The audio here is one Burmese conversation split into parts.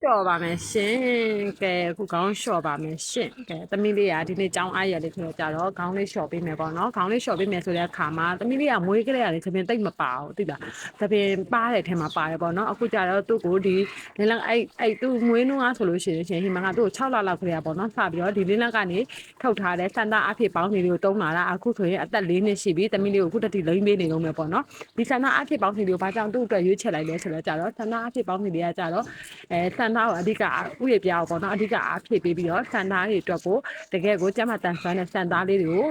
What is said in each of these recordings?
Sure ပါမယ်ရှင်ကဲအခုခေါင်းလျှော့ပါမယ်ရှင်ကဲသမီးလေးကဒီနေ့ចောင်းအားရလေးဆိုတော့ကြတော့ခေါင်းလေးလျှော့ပေးမယ်ပေါ့နော်ခေါင်းလေးလျှော့ပေးမယ်ဆိုတဲ့အခါမှာသမီးလေးကမွေးကလေးကလည်းသပင်တိတ်မပါဘူးသိလားသပင်ပါတဲ့ထဲမှာပါတယ်ပေါ့နော်အခုကြတော့သူ့ကိုဒီလင်းလက်အဲ့သူ့မွေးနှုန်းအားဆိုလို့ရှိရင်ဟိမကသူ့ကို6လလောက်ခရေပေါ့နော်စပြီးတော့ဒီလင်းလက်ကနေထုတ်ထားတဲ့စန္ဒအဖြစ်ပေါင်းစီလေးကိုတုံးလာတာအခုဆိုရင်အသက်4နှစ်ရှိပြီသမီးလေးကိုအခုတတိလိမ့်ပေးနေလုံးမယ်ပေါ့နော်ဒီစန္ဒအဖြစ်ပေါင်းစီလေးကိုဘာကြောင့်သူ့အတွက်ရွေးချယ်လိုက်လဲဆိုတော့ကြတော့စန္ဒအဖြစ်ပေါင်းစီလေးကကြတော့စန္ဒကိုအဓိကဥရပြားပေါ့နော်အဓိကအားဖြည့်ပေးပြီးတော့စန္ဒတွေအတွက်ကိုတကယ်ကိုကျမတန်ဆွမ်းတဲ့စန္ဒလေးတွေကို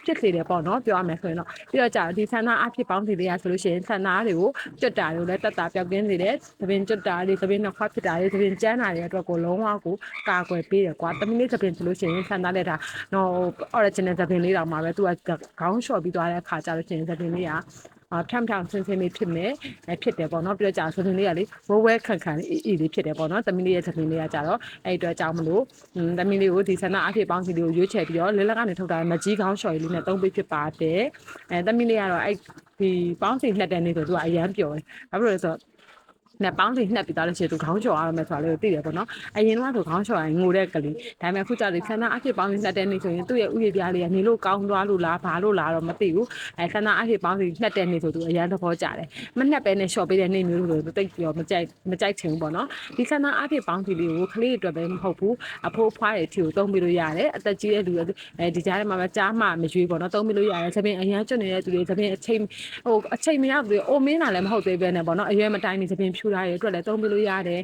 ဖြစ်စေတယ်ပေါ့နော်ပြောရမယ်ဆိုရင်တော့ပြီးတော့ကြာဒီဆန္ဒအဖြစ်ပေါင်းစီလေးရဆိုလို့ရှိရင်ဆန္ဒတွေကိုကြွတ်တာတွေကိုလည်းတက်တာပြောက်ကင်းစေတယ်သပင်ကြွတ်တာတွေသပင်နှခွဖြစ်တာတွေသပင်ကျန်းတာတွေအတွက်ကိုလုံးဝကိုကာကွယ်ပေးတယ်ကွာတမီးလေးသပင်ဆိုလို့ရှိရင်ဆန္ဒလက်တာနော် original သပင်လေးတောင်မှပဲသူကခေါင်းလျှော်ပြီးသွားတဲ့အခါကျလို့ရှိရင်သပင်လေးကဖြန့်ဖြန့်ဆင်းဆင်းလေးဖြစ်မယ်ဖြစ်တယ်ပေါ့နော်ပြီးတော့ကြာဆိုရင်လေးကလေဝဲခန့်ခန့်လေးလေးဖြစ်တယ်ပေါ့နော်သမီးလေးရဲ့သပင်လေးကကြာတော့အဲ့အတွက်ကြောင့်မလို့သမီးလေးကိုဒီဆန္ဒအဖြစ်ပေါင်းစီလေးကိုရွေးချယ်ပြီးတော့လက်လက်ကနေထုတ်တာမကြီးခေါင်းလျှော်လေးနဲ့သုံးပေးဖြစ်ပါတယ်သမီးလေးကတော့အဲ့ဒီပေါင်းစီနှက်တဲ့နေ့ဆိုသူကအရန်ပျော်တယ်ဘာဖြစ်လို့လဲဆိုတော့နဲ့ပေါင်းစီနှက်ပြီးသားလို့ရှိရင်သူခေါင်းချော်ရမယ်ဆိုတာလေးကိုသိတယ်ပေါ့နော်အရင်ကဆိုခေါင်းချော်ရင်ငိုတဲ့ကလေးဒါပေမဲ့အခုကျတော့ဆန္ဒအဖြစ်ပေါင်းစီနှက်တဲ့နေ့ဆိုရင်သူ့ရဲ့ဥယျာဉ်ပြားလေးကနေလို့ကောင်းသွားလို့လားဘာလို့လားတော့မသိဘူးဆန္ဒအဖြစ်ပေါင်းစီနှက်တဲ့နေ့ဆိုသူအရန်သဘောကျတယ်မနှက်ပဲနဲ့ရှော့ပေးတဲ့နေ့မျိုးလို့သိပြီးတော့မကြိုက်ချင်ဘူးပေါ့နော်ဒီဆန္ဒအဖြစ်ပေါင်းစီလေးကိုကလေးအတွက်ပဲမဟုတ်ဘူးအဖိုးဖွားရဲ့အထီကိုသုံးပြီးလို့ရတယ်အသက်ကြီးတဲ့လူဒီကြားထဲမှာပဲကြားမှမရွေးပေါ့နော်သုံးပြီးလို့ရတယ်သပင်အရန်ကျွတ်နေတဲ့သူတွေသပင်အချိန်မရဘူးအိုမင်းတာလည်းမဟုတ်သေးပဲနဲ့ပေါ့နော်အရွယ်မတိုင်းနေသပင်ဖြူထားရဲ့အတွက်လည်းသုံးပြီးလို့ရတယ်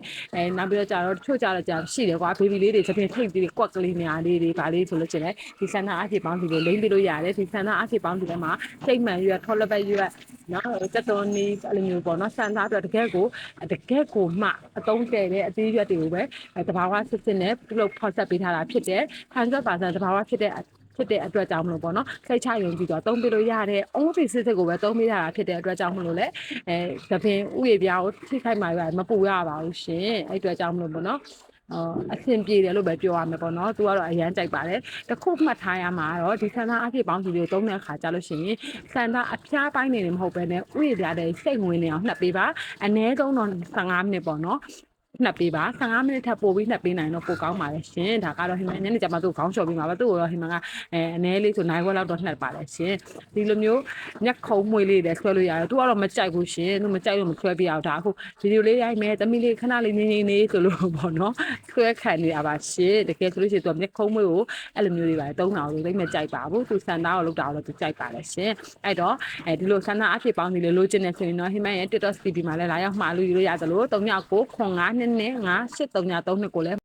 နောက်ပြီးတော့ကြာတော့တချို့ကြာတော့ကြာရှိတယ်ကွာဘေဘီလေးတွေသပင်ထိတ်ပြီးကွက်ကလေးများလေးတွေဗာလေးဆိုလို့ကျင်လေဒီဆန္ဒအဖြစ်ပေါင်းစီကိုလိမ့်ပြီးလို့ရတယ်ဒီဆန္ဒအဖြစ်ပေါင်းစီထဲမှာထိတ်မှန်ရွက်ထော်လပတ်ရွက်နော်တက်တော်နီအဲ့လိုမျိုးပေါ့နော်ဆန္ဒအတွက်တကယ်ကိုမှအသုံးကျတဲ့အသေးရွက်တွေကိုပဲတဘာဝစစ်စစ်နဲ့ပြုလုပ်ဖော်ဆက်ပေးထားတာဖြစ်တယ်100%တဘာဝဖြစ်တဲ့အတွက်ကြောင့်မလို့ပေါ့နော်စိတ်ချယုံကြည်တော့သုံးပြလို့ရတဲ့အုံးစီစစ်စစ်ကိုပဲသုံးပေးရတာဖြစ်တဲ့အတွက်ကြောင့်မလို့လေသပင်ဥယျာဉ်ပြားကိုထိခိုက်မှမပူရပါဘူးရှင်အဲ့အတွက်ကြောင့်မလို့ပေါ့နော်အဆင်ပြေတယ်လို့ပဲပြောရမယ်ပေါ့နော်သူကတော့အရန်ကြိုက်ပါတယ်တခုမှတ်ထားရမှာတော့ဒီဆန္ဒအဖြစ်ပေါင်းစီလေးကိုသုံးတဲ့အခါကျလို့ရှိရင်ဆန္ဒအဖျားပိုင်းနေတယ်မဟုတ်ဘဲနဲ့ဥယျာဉ်ပြားတဲ့စိတ်ဝင်နေအောင်နှပ်ပေးပါအနည်းဆုံးတော့15မိနစ်ပေါ့နော်နှပ်ပေးပါ15မိနစ်ထပ်ပို့ပြီးနှပ်ပေးနိုင်တော့ပိုကောင်းပါလေရှင်ဒါကတော့ဟိမန်ညနေကျမှသူ့ခေါင်းလျှော်ပြီးမှာပါသူ့ကိုတော့ဟိမန်ကအနည်းလေးဆိုနိုင်ဝက်လောက်တော့နှပ်ပါလေရှင်ဒီလိုမျိုးညက်ခုံမွေလေးလည်းဆွဲလို့ရတယ်သူကတော့မကြိုက်ဘူးရှင်သူမကြိုက်လို့မဆွဲပြရအောင်ဒါအခုဗီဒီယိုလေးရိုက်မယ်သမီးလေးခဏလေးငင်းနေဆိုလို့ပေါ့နော်ဆွဲခံနေရပါရှင်တကယ်ဆိုလို့ရှိရင်သူကညက်ခုံမွေကိုအဲ့လိုမျိုးတွေပါတုံးတာကိုသိမကြိုက်ပါဘူးသူစံသားကိုလောက်တာကိုလည်းသူကြိုက်ပါလေရှင်အဲ့တော့ဒီလိုဆန္ဒအဖြစ်ပေါင်းစီလေးလိုချင်နေဆိုရင်တော့ဟိမန်ရဲ့ TikTok TV မှာလည်းလာရောက်မှာလို့ယူလို့ရသလို3 9 9 9 2 2 5 8 3 3 2ကိုလည်း